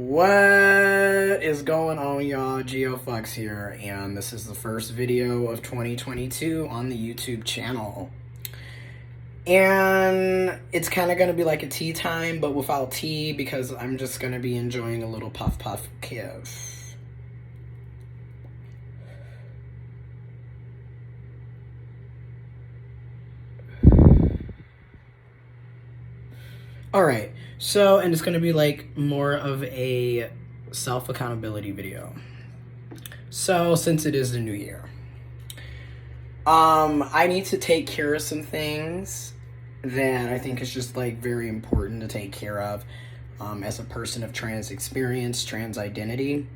What is going on, y'all? GeoFux here, and this is the first video of 2022 on the YouTube channel. And it's kind of going to be like a tea time, but without tea, because I'm just going to be enjoying a little puff puff kiff. Alright, so, and it's going to be like more of a self-accountability video. So, since it is the new year, I need to take care of some things that I think is just like very important to take care of as a person of trans experience, trans identity.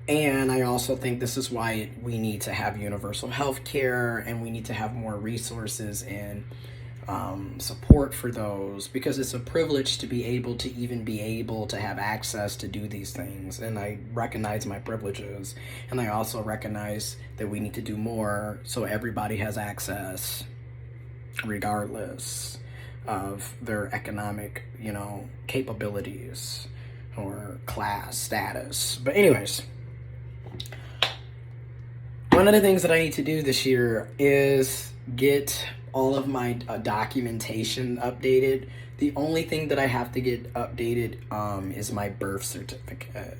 And I also think this is why we need to have universal health care, and we need to have more resources and support for those, because it's a privilege to be able to even be able to have access to do these things. And I recognize my privileges, and I also recognize that we need to do more so everybody has access regardless of their economic, capabilities or class status. But anyways, one of the things that I need to do this year is get all of my documentation updated. The only thing that I have to get updated is my birth certificate.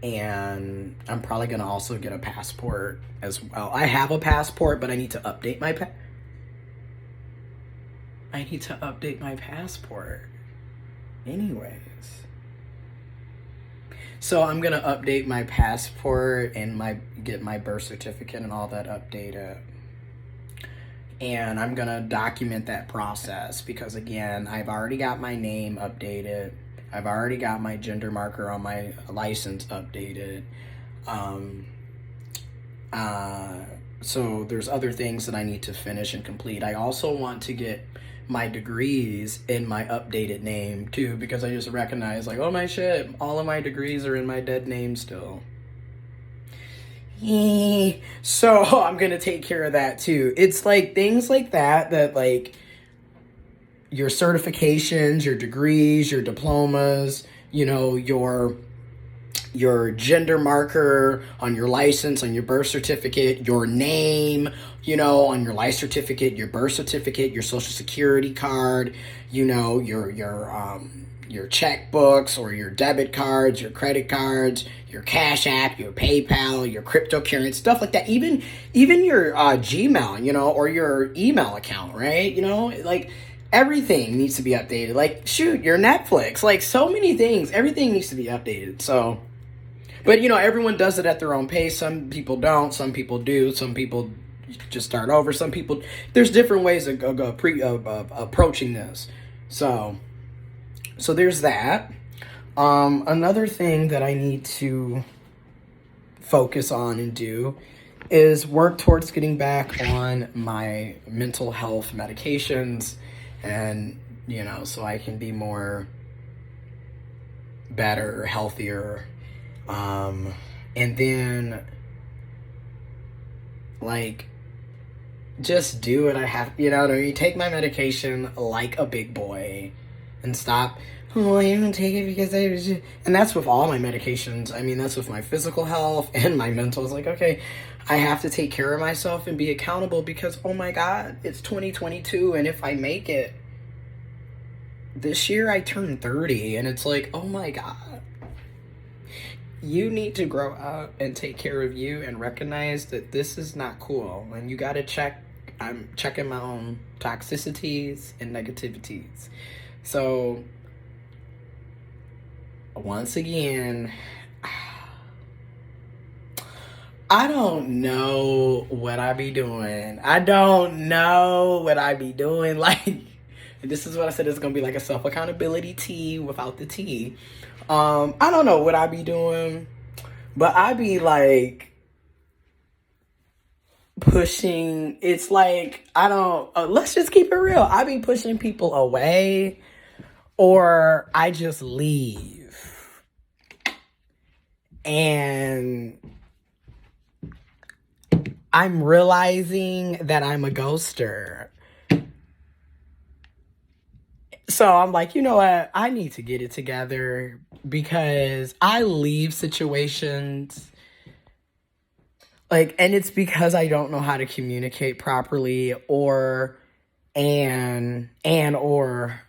And I'm probably going to also get a passport as well. I have a passport, but I need to update my passport. Anyways. So I'm going to update my passport and get my birth certificate and all that updated. And I'm going to document that process because, again, I've already got my name updated. I've already got my gender marker on my license updated. So there's other things that I need to finish and complete. I also want to get my degrees in my updated name, too, because I just recognize, like, oh, my shit, all of my degrees are in my dead name still. So I'm gonna take care of that too. It's like things like that like your certifications, your degrees, your diplomas, your gender marker on your license, on your birth certificate, your name, on your life certificate, your birth certificate, your social security card, your checkbooks or your debit cards, your credit cards, your Cash App, your PayPal, your cryptocurrency, stuff like that. Even your Gmail, or your email account, right? Like everything needs to be updated. Like, shoot, your Netflix, like so many things, everything needs to be updated. So, but everyone does it at their own pace. Some people don't, some people do, some people just start over. Some people, there's different ways of approaching this. So there's that. Another thing that I need to focus on and do is work towards getting back on my mental health medications, and so I can be more better, healthier, and then like just do what I have, take my medication like a big boy and stop, oh, I don't take it because I was just... And that's with all my medications. I mean, that's with my physical health and my mental. It's like, okay, I have to take care of myself and be accountable because, oh my God, it's 2022. And if I make it, this year I turn 30. And it's like, oh my God, you need to grow up and take care of you and recognize that this is not cool. And you got to I'm checking my own toxicities and negativities. So, once again, I don't know what I be doing. Like, this is what I said, it's going to be like a self-accountability tea without the tea. I don't know what I be doing, but I be like pushing, it's like, let's just keep it real. I be pushing people away, or I just leave. And I'm realizing that I'm a ghoster. So I'm like, you know what? I need to get it together because I leave situations like, and it's because I don't know how to communicate properly, or or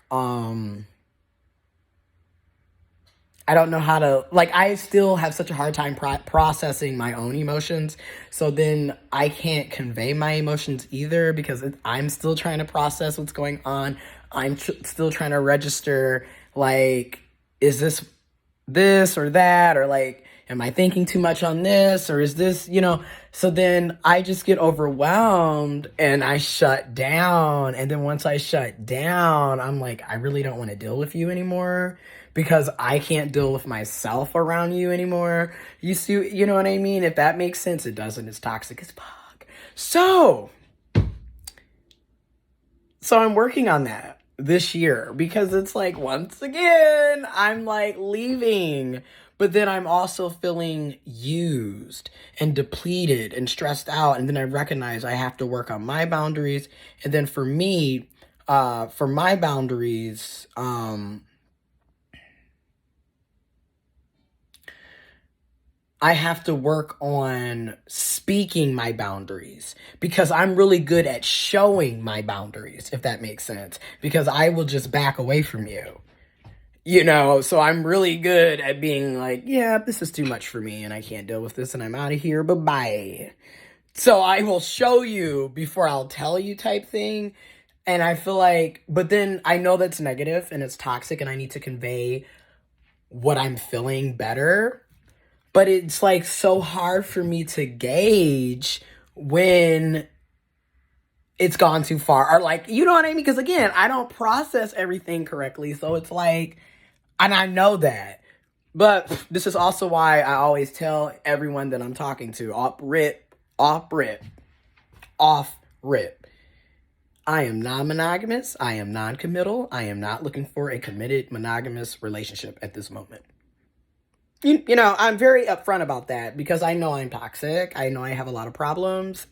I don't know how to, like, I still have such a hard time processing my own emotions. So then I can't convey my emotions either because I'm still trying to process what's going on. I'm still trying to register, like, is this or that? Or, like, am I thinking too much on this? Or is this, So then I just get overwhelmed and I shut down. And then once I shut down, I'm like, I really don't want to deal with you anymore because I can't deal with myself around you anymore. You see, you know what I mean? If that makes sense, it doesn't. It's toxic as fuck. So I'm working on that this year because it's like, once again, I'm like leaving, but then I'm also feeling used and depleted and stressed out. And then I recognize I have to work on my boundaries. And then for me, for my boundaries, I have to work on speaking my boundaries because I'm really good at showing my boundaries, if that makes sense, because I will just back away from you. So I'm really good at being like, yeah, this is too much for me and I can't deal with this and I'm out of here. Bye-bye. So I will show you before I'll tell you type thing. And I feel like, but then I know that's negative and it's toxic and I need to convey what I'm feeling better. But it's like so hard for me to gauge when it's gone too far. Or like, you know what I mean? Because again, I don't process everything correctly. So it's like, and I know that. But this is also why I always tell everyone that I'm talking to, off rip. I am non-monogamous. I am non-committal. I am not looking for a committed monogamous relationship at this moment. I'm very upfront about that because I know I'm toxic. I know I have a lot of problems.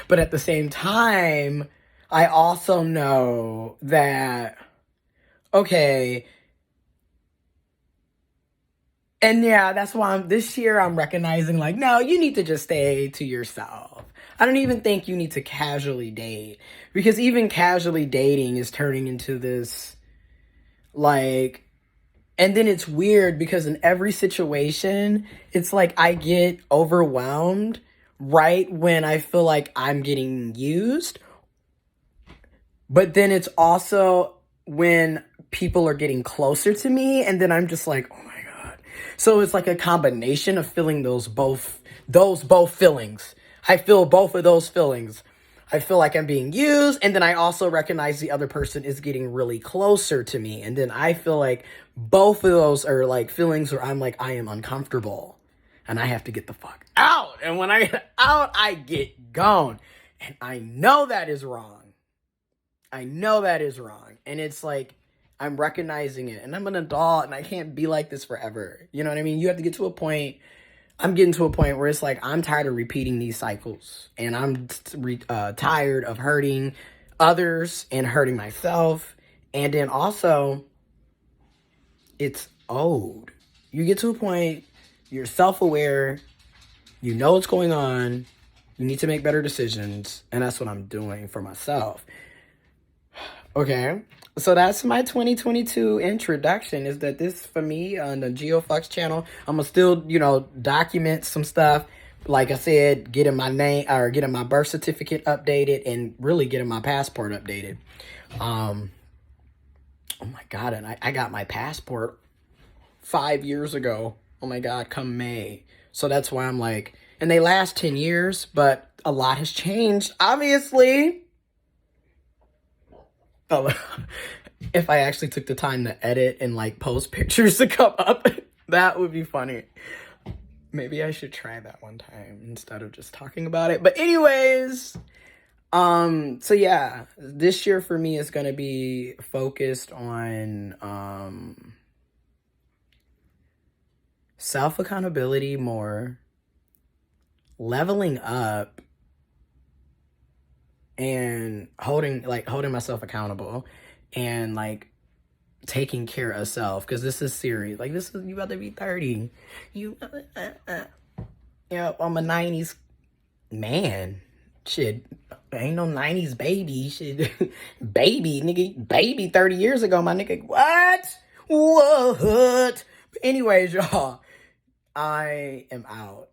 But at the same time, I also know that, okay, and yeah, that's why this year I'm recognizing, like, no, you need to just stay to yourself. I don't even think you need to casually date because even casually dating is turning into this, like, and then it's weird because in every situation, it's like I get overwhelmed right when I feel like I'm getting used. But then it's also when people are getting closer to me and then I'm just like, oh my God. So it's like a combination of feeling those both feelings. I feel both of those feelings. I feel like I'm being used, and then I also recognize the other person is getting really closer to me. And then I feel like both of those are like feelings where I'm like, I am uncomfortable and I have to get the fuck out. And when I get out, I get gone. And I know that is wrong. I know that is wrong. And it's like, I'm recognizing it. And I'm an adult and I can't be like this forever. You know what I mean? You have to get to a point. I'm getting to a point where it's like, I'm tired of repeating these cycles. And I'm tired of hurting others and hurting myself. And then also, it's old. You get to a point, you're self-aware, you know what's going on, you need to make better decisions. And that's what I'm doing for myself. Okay, so that's my 2022 introduction, is that this, for me, on the GeoFlux channel, I'm gonna still, document some stuff. Like I said, getting my name, or getting my birth certificate updated, and really getting my passport updated. Oh my God, and I got my passport 5 years ago. Oh my God, come May. So that's why I'm like, and they last 10 years, but a lot has changed, obviously. Oh, if I actually took the time to edit and like post pictures to come up, that would be funny. Maybe I should try that one time instead of just talking about it. But anyways, so yeah, this year for me is gonna be focused on self-accountability more, leveling up, and holding myself accountable, and like taking care of self, because this is serious. Like, this is, you about to be 30. You, yeah, I'm a 90s man. Shit, ain't no 90s baby. Shit, baby, nigga, baby 30 years ago, my nigga. What? What? Anyways, y'all, I am out.